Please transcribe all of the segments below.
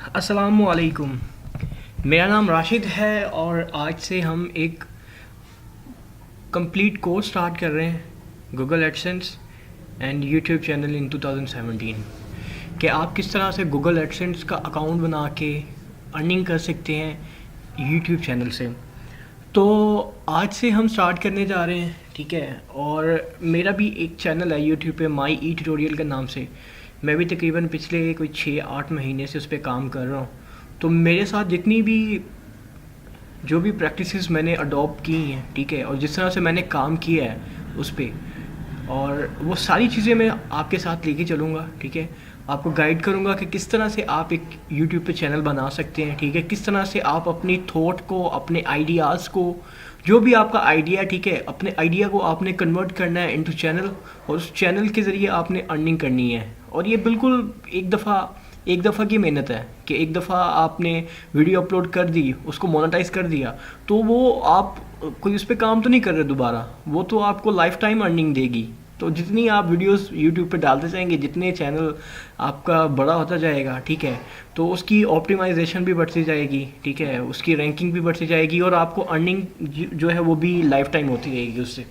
السلام علیکم. میرا نام راشد ہے اور آج سے ہم ایک کمپلیٹ کورس سٹارٹ کر رہے ہیں Google AdSense and YouTube channel in 2017 کہ آپ کس طرح سے گوگل ایڈسنس کا اکاؤنٹ بنا کے ارننگ کر سکتے ہیں یوٹیوب چینل سے. تو آج سے ہم سٹارٹ کرنے جا رہے ہیں, ٹھیک ہے. اور میرا بھی ایک چینل ہے یوٹیوب پہ, مائی ای ٹیوٹوریل کے نام سے. میں بھی تقریباً پچھلے کوئی 6-8 مہینے سے اس پہ کام کر رہا ہوں. تو میرے ساتھ جتنی بھی جو بھی پریکٹسز میں نے اڈاپٹ کی ہیں, ٹھیک ہے, اور جس طرح سے میں نے کام کیا ہے اس پہ, اور وہ ساری چیزیں میں آپ کے ساتھ لے کے چلوں گا, ٹھیک ہے. آپ کو گائیڈ کروں گا کہ کس طرح سے آپ ایک یوٹیوب پہ چینل بنا سکتے ہیں, ٹھیک ہے. کس طرح سے آپ اپنی تھاٹ کو, اپنے آئیڈیاز کو, جو بھی آپ کا آئیڈیا ہے, ٹھیک ہے, اپنے آئیڈیا کو آپ نے کنورٹ کرنا ہے انٹو چینل, اور اس چینل کے ذریعے آپ نے ارننگ کرنی ہے. اور یہ بالکل ایک دفعہ کی محنت ہے کہ ایک دفعہ آپ نے ویڈیو اپلوڈ کر دی, اس کو مونیٹائز کر دیا, تو وہ آپ کوئی اس پہ کام تو نہیں کر رہے دوبارہ, وہ تو آپ کو لائف ٹائم ارننگ دے گی. تو جتنی آپ ویڈیوز یوٹیوب پہ ڈالتے جائیں گے, جتنے چینل آپ کا بڑا ہوتا جائے گا, ٹھیک ہے, تو اس کی آپٹیمائزیشن بھی بڑھتی جائے گی, ٹھیک ہے, اس کی رینکنگ بھی بڑھتی جائے گی, اور آپ کو ارننگ جو ہے وہ بھی لائف ٹائم ہوتی رہے گی اس سے.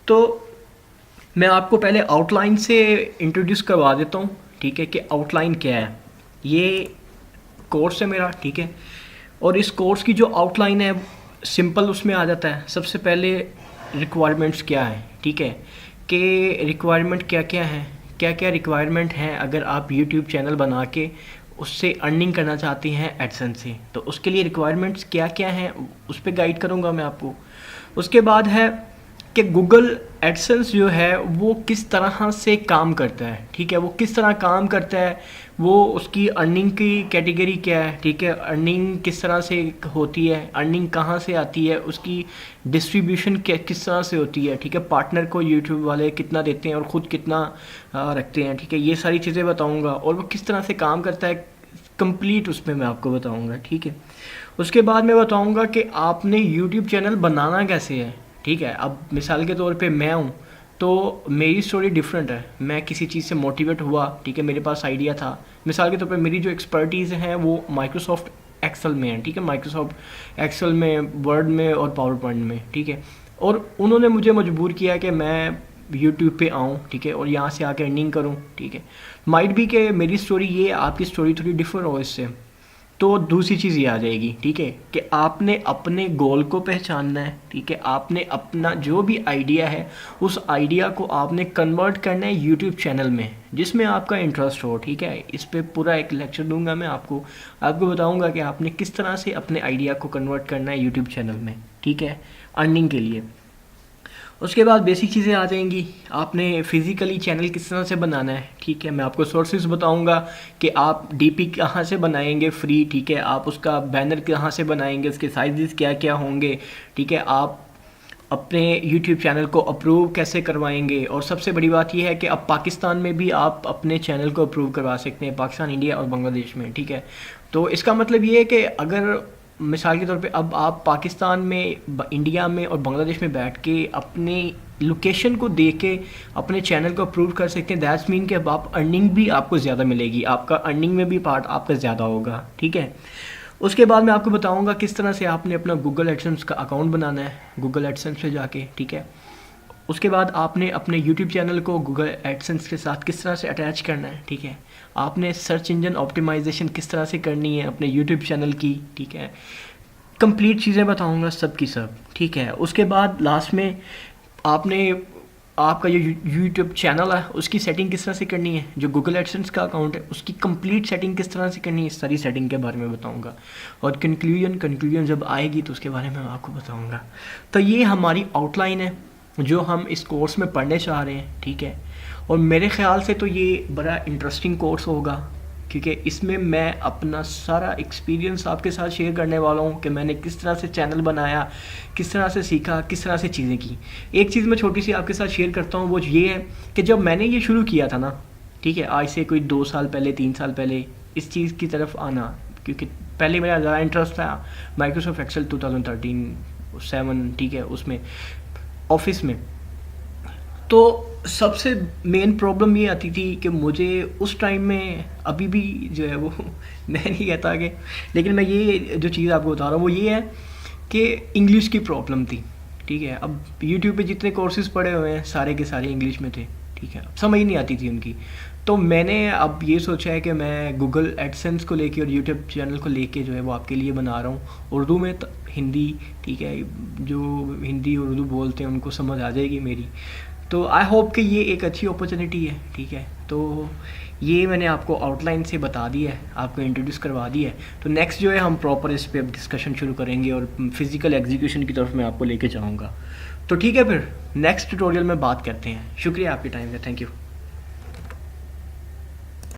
تو میں آپ کو پہلے آؤٹ لائن سے انٹروڈیوس کروا دیتا ہوں, ٹھیک ہے, کہ آؤٹ لائن کیا ہے. یہ کورس ہے میرا, ٹھیک ہے, اور اس کورس کی جو آؤٹ لائن ہے سمپل اس میں آ جاتا ہے. سب سے پہلے ریکوائرمنٹس کیا ہے, ٹھیک ہے, کہ ریکوائرمنٹ کیا کیا ہیں, کیا کیا ریکوائرمنٹ ہیں اگر آپ یوٹیوب چینل بنا کے اس سے ارننگ کرنا چاہتے ہیں ایڈسنس سے. تو اس کے لیے ریکوائرمنٹس کیا کیا ہیں اس پہ گائیڈ کروں گا میں آپ کو. اس کے بعد ہے کہ گوگل ایڈسنس جو ہے وہ کس طرح سے کام کرتا ہے, ٹھیک ہے, وہ کس طرح کام کرتا ہے, وہ اس کی ارننگ کی کیٹیگری کیا ہے, ٹھیک ہے, ارننگ کس طرح سے ہوتی ہے, ارننگ کہاں سے آتی ہے, اس کی ڈسٹریبیوشن کس طرح سے ہوتی ہے, ٹھیک ہے, پارٹنر کو یوٹیوب والے کتنا دیتے ہیں اور خود کتنا رکھتے ہیں, ٹھیک ہے, یہ ساری چیزیں بتاؤں گا. اور وہ کس طرح سے کام کرتا ہے کمپلیٹ اس میں آپ کو بتاؤں گا, ٹھیک ہے. اس کے بعد میں بتاؤں گا کہ آپ نے یوٹیوب چینل بنانا کیسے ہے, ٹھیک ہے. اب مثال کے طور پہ میں ہوں تو میری سٹوری ڈفرینٹ ہے. میں کسی چیز سے موٹیویٹ ہوا, ٹھیک ہے, میرے پاس آئیڈیا تھا. مثال کے طور پہ میری جو ایکسپرٹیز ہیں وہ مائکروسافٹ ایکسل میں ہیں, ٹھیک ہے, مائکروسافٹ ایکسل میں, ورڈ میں اور پاور پوائنٹ میں, ٹھیک ہے. اور انہوں نے مجھے مجبور کیا کہ میں یوٹیوب پہ آؤں, ٹھیک ہے, اور یہاں سے آ کے ارننگ کروں, ٹھیک ہے. مائٹ بھی کہ میری سٹوری یہ, آپ کی سٹوری تھوڑی ڈفر ہو اس سے. تو دوسری چیز یہ آ جائے گی, ٹھیک ہے, کہ آپ نے اپنے گول کو پہچاننا ہے, ٹھیک ہے, آپ نے اپنا جو بھی آئیڈیا ہے اس آئیڈیا کو آپ نے کنورٹ کرنا ہے یوٹیوب چینل میں جس میں آپ کا انٹرسٹ ہو, ٹھیک ہے. اس پہ پورا ایک لیکچر دوں گا میں آپ کو بتاؤں گا کہ آپ نے کس طرح سے اپنے آئیڈیا کو کنورٹ کرنا ہے یوٹیوب چینل میں, ٹھیک ہے, ارننگ کے لیے. اس کے بعد بیسک چیزیں آ جائیں گی. آپ نے فزیکلی چینل کس طرح سے بنانا ہے, ٹھیک ہے, میں آپ کو سورسز بتاؤں گا کہ آپ ڈی پی کہاں سے بنائیں گے فری, ٹھیک ہے, آپ اس کا بینر کہاں سے بنائیں گے, اس کے سائزز کیا کیا ہوں گے, ٹھیک ہے, آپ اپنے یوٹیوب چینل کو اپروو کیسے کروائیں گے. اور سب سے بڑی بات یہ ہے کہ اب پاکستان میں بھی آپ اپنے چینل کو اپروو کروا سکتے ہیں, پاکستان, انڈیا اور بنگلہ دیش میں, ٹھیک ہے. تو اس کا مطلب یہ ہے کہ اگر مثال کے طور پہ اب آپ پاکستان میں, انڈیا میں اور بنگلہ دیش میں بیٹھ کے اپنی لوکیشن کو دیکھ کے اپنے چینل کو اپروو کر سکتے ہیں, دیٹس مین کہ اب آپ ارننگ بھی آپ کو زیادہ ملے گی, آپ کا ارننگ میں بھی پارٹ آپ کا زیادہ ہوگا, ٹھیک ہے. اس کے بعد میں آپ کو بتاؤں گا کس طرح سے آپ نے اپنا گوگل ایڈسنس کا اکاؤنٹ بنانا ہے گوگل ایڈسنس پہ جا کے, ٹھیک ہے. اس کے بعد آپ نے اپنے یوٹیوب چینل کو گوگل ایڈسنس کے ساتھ کس طرح سے اٹیچ کرنا ہے, ٹھیک ہے. آپ نے سرچ انجن آپٹیمائزیشن کس طرح سے کرنی ہے اپنے یوٹیوب چینل کی, ٹھیک ہے. کمپلیٹ چیزیں بتاؤں گا سب کی سب, ٹھیک ہے. اس کے بعد لاسٹ میں آپ کا جو یوٹیوب چینل ہے اس کی سیٹنگ کس طرح سے کرنی ہے, جو گوگل ایڈسنس کا اکاؤنٹ ہے اس کی کمپلیٹ سیٹنگ کس طرح سے کرنی ہے, اس ساری سیٹنگ کے بارے میں بتاؤں گا. اور کنکلوژن جب آئے گی تو اس کے بارے میں آپ کو بتاؤں گا. تو یہ ہماری آؤٹ لائن ہے جو ہم اس کورس میں پڑھنے چاہ رہے ہیں, ٹھیک ہے. اور میرے خیال سے تو یہ بڑا انٹرسٹنگ کورس ہوگا کیونکہ اس میں اپنا سارا ایکسپیرینس آپ کے ساتھ شیئر کرنے والا ہوں کہ میں نے کس طرح سے چینل بنایا, کس طرح سے سیکھا, کس طرح سے چیزیں کی. ایک چیز میں چھوٹی سی آپ کے ساتھ شیئر کرتا ہوں, وہ یہ ہے کہ جب میں نے یہ شروع کیا تھا نا, ٹھیک ہے, آج سے کوئی 2 سال پہلے 3 سال پہلے اس چیز کی طرف آنا, کیونکہ پہلے میرا زیادہ انٹرسٹ تھا مائکروسافٹ ایکسل 2013-7, ٹھیک ہے, اس میں آفس میں. تو سب سے مین پرابلم یہ آتی تھی کہ مجھے اس ٹائم میں، ابھی بھی جو ہے وہ میں نہیں کہتا کہ، لیکن میں یہ جو چیز آپ کو بتا رہا ہوں وہ یہ ہے کہ انگلش کی پرابلم تھی. ٹھیک ہے، اب یوٹیوب پہ جتنے کورسز پڑے ہوئے ہیں سارے کے سارے انگلش میں تھے. ٹھیک ہے، اب سمجھ نہیں آتی تھی ان کی. تو میں نے اب یہ سوچا ہے کہ میں گوگل ایڈسنس کو لے کے اور یوٹیوب چینل کو لے کے جو ہے وہ آپ کے لیے بنا رہا ہوں اردو میں، ہندی. ٹھیک ہے، جو ہندی اور اردو بولتے ہیں ان کو سمجھ آ جائے گی میری. تو آئی ہوپ کہ یہ ایک اچھی اپرچونیٹی ہے. ٹھیک ہے، تو یہ میں نے آپ کو آؤٹ لائن سے بتا دیا ہے، آپ کو انٹروڈیوس کروا دیا ہے. تو نیکسٹ جو ہے ہم پراپر اس پہ اب ڈسکشن شروع کریں گے اور فزیکل ایگزیکیوشن کی طرف میں آپ کو لے کے جاؤں گا. تو ٹھیک ہے، پھر نیکسٹ ٹیوٹوریل میں بات کرتے ہیں. شکریہ آپ کے ٹائم کا، تھینک یو.